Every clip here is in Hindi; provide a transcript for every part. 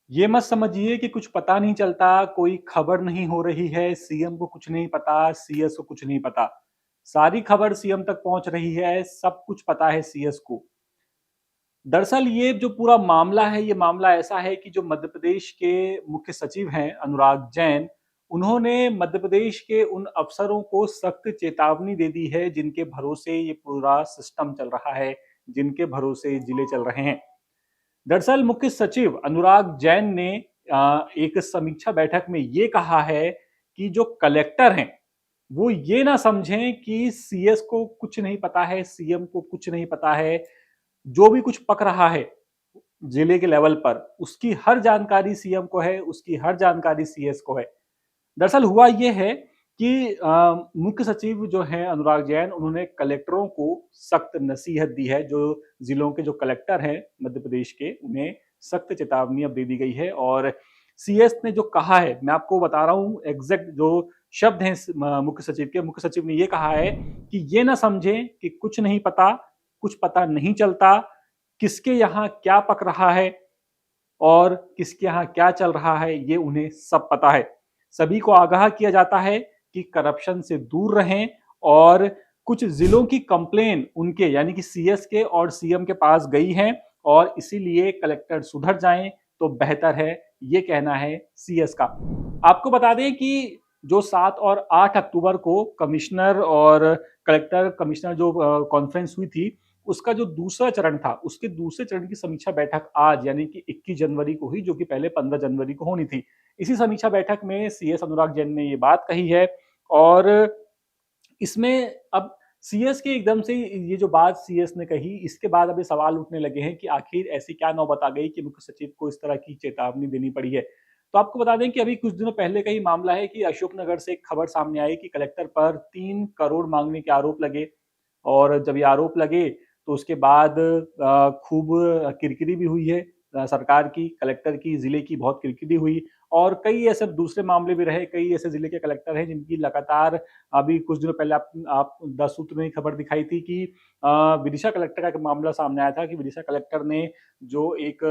ये मत समझिए कि कुछ पता नहीं चलता, कोई खबर नहीं हो रही है, सीएम को कुछ नहीं पता, सीएस को कुछ नहीं पता। सारी खबर सीएम तक पहुंच रही है, सब कुछ पता है सीएस को। दरअसल ये जो पूरा मामला है, ये मामला ऐसा है कि जो मध्य प्रदेश के मुख्य सचिव हैं अनुराग जैन, उन्होंने मध्य प्रदेश के उन अफसरों को सख्त चेतावनी दे दी है जिनके भरोसे ये पूरा सिस्टम चल रहा है, जिनके भरोसे जिले चल रहे हैं। दरअसल मुख्य सचिव अनुराग जैन ने एक समीक्षा बैठक में ये कहा है कि जो कलेक्टर हैं वो ये ना समझें कि सीएस को कुछ नहीं पता है, सीएम को कुछ नहीं पता है। जो भी कुछ पक रहा है जिले के लेवल पर, उसकी हर जानकारी सीएम को है, उसकी हर जानकारी सीएस को है। दरअसल हुआ ये है कि मुख्य सचिव जो हैं अनुराग जैन, उन्होंने कलेक्टरों को सख्त नसीहत दी है। जो जिलों के जो कलेक्टर हैं मध्य प्रदेश के, उन्हें सख्त चेतावनी अब दे दी गई है। और सीएस ने जो कहा है, मैं आपको बता रहा हूं एग्जैक्ट जो शब्द हैं मुख्य सचिव के। मुख्य सचिव ने ये कहा है कि ये ना समझें कि कुछ नहीं पता, कुछ पता नहीं चलता, किसके यहाँ क्या पक रहा है और किसके यहाँ क्या चल रहा है, ये उन्हें सब पता है। सभी को आगाह किया जाता है कि करप्शन से दूर रहें और कुछ जिलों की कंप्लेन उनके यानी कि सीएस के और सीएम के पास गई है और इसीलिए कलेक्टर सुधर जाएं तो बेहतर है, ये कहना है सीएस का। आपको बता दें कि जो 7 और 8 अक्टूबर को कमिश्नर और कलेक्टर कमिश्नर जो कॉन्फ्रेंस हुई थी, उसका जो दूसरा चरण था, उसके दूसरे चरण की समीक्षा बैठक आज यानी कि 21 जनवरी को हुई, जो कि पहले 15 जनवरी को होनी थी। इसी समीक्षा बैठक में सीएस अनुराग जैन ने ये बात कही है और इसमें अब सीएस के एकदम से ये जो बात सीएस ने कही, इसके बाद अभी सवाल उठने लगे हैं कि आखिर ऐसी क्या नौबत आ गई कि मुख्य सचिव को इस तरह की चेतावनी देनी पड़ी है। तो आपको बता दें कि अभी कुछ दिनों पहले का ही मामला है कि अशोकनगर से एक खबर सामने आई कि कलेक्टर पर 3 करोड़ मांगने के आरोप लगे और जब ये आरोप लगे तो उसके बाद खूब किरकिरी भी हुई है सरकार की, कलेक्टर की, जिले की बहुत किरकिरी हुई। और कई ऐसे दूसरे मामले भी रहे, कई ऐसे जिले के कलेक्टर हैं जिनकी लगातार, अभी कुछ दिनों पहले आप 10 सूत्र में खबर दिखाई थी कि विदिशा कलेक्टर का एक मामला सामने आया था कि विदिशा कलेक्टर ने जो एक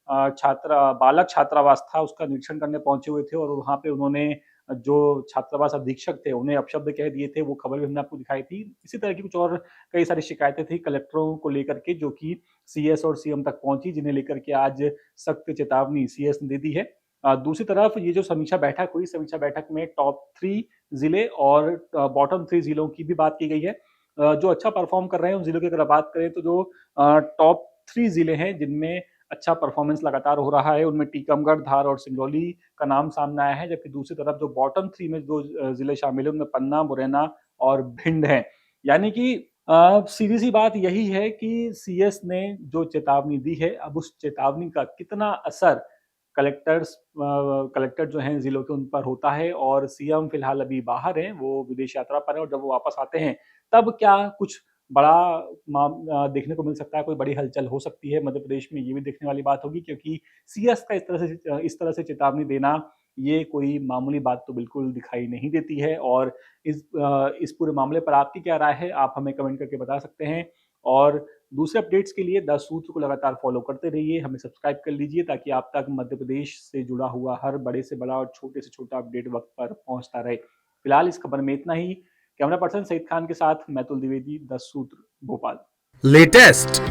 बालक छात्रावास था उसका निरीक्षण करने पहुंचे हुए थे और वहां पे उन्होंने जो छात्रावास अधीक्षक थे उन्हें अपशब्द कह दिए थे। वो खबर भी हमने आपको दिखाई थी। इसी तरह की कुछ और कई सारी शिकायतें थी कलेक्टरों को लेकर के, जो कि सीएस और सीएम तक पहुंची, जिन्हें लेकर के आज सख्त चेतावनी सीएस ने दे दी है। दूसरी तरफ ये जो समीक्षा बैठक हुई, समीक्षा बैठक में टॉप 3 जिले और बॉटम 3 जिलों की भी बात की गई है। जो अच्छा परफॉर्म कर रहे हैं उन जिलों की अगर बात करें तो जो टॉप 3 जिले हैं जिनमें अच्छा परफॉर्मेंस लगातार हो रहा है, उनमें टीकमगढ़, धार और सिंगरौली का नाम सामने आया है। जबकि दूसरी तरफ जो बॉटम 3 में जो जिले शामिल है उनमें पन्ना, मुरैना और भिंड है। यानी कि सीधी सी बात यही है कि सीएस ने जो चेतावनी दी है, अब उस चेतावनी का कितना असर कलेक्टर जो हैं जिलों के उन पर होता है। और सीएम फिलहाल अभी बाहर हैं, वो विदेश यात्रा पर हैं और जब वो वापस आते हैं तब क्या कुछ बड़ा देखने को मिल सकता है, कोई बड़ी हलचल हो सकती है मध्य प्रदेश में, ये भी देखने वाली बात होगी। क्योंकि सीएस का इस तरह से चेतावनी देना, ये कोई मामूली बात तो बिल्कुल दिखाई नहीं देती है। और इस पूरे मामले पर आपकी क्या राय है, आप हमें कमेंट करके बता सकते हैं। और दूसरे अपडेट्स के लिए 10 सूत्र को लगातार फॉलो करते रहिए, हमें सब्सक्राइब कर लीजिए ताकि आप तक मध्य प्रदेश से जुड़ा हुआ हर बड़े से बड़ा और छोटे से छोटा अपडेट वक्त पर पहुंचता रहे। फिलहाल इस खबर में इतना ही। कैमरा पर्सन सईद खान के साथ मैं तुल द्विवेदी, 10 सूत्र, भोपाल। लेटेस्ट,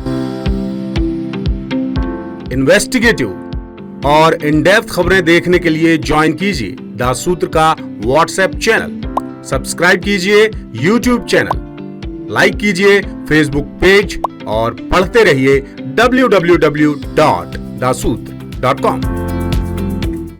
इन्वेस्टिगेटिव और इन डेप्थ खबरें देखने के लिए ज्वाइन कीजिए 10 सूत्र का व्हाट्सएप चैनल, सब्सक्राइब कीजिए यूट्यूब चैनल, लाइक कीजिए फेसबुक पेज और पढ़ते रहिए www.daसूत्र.com।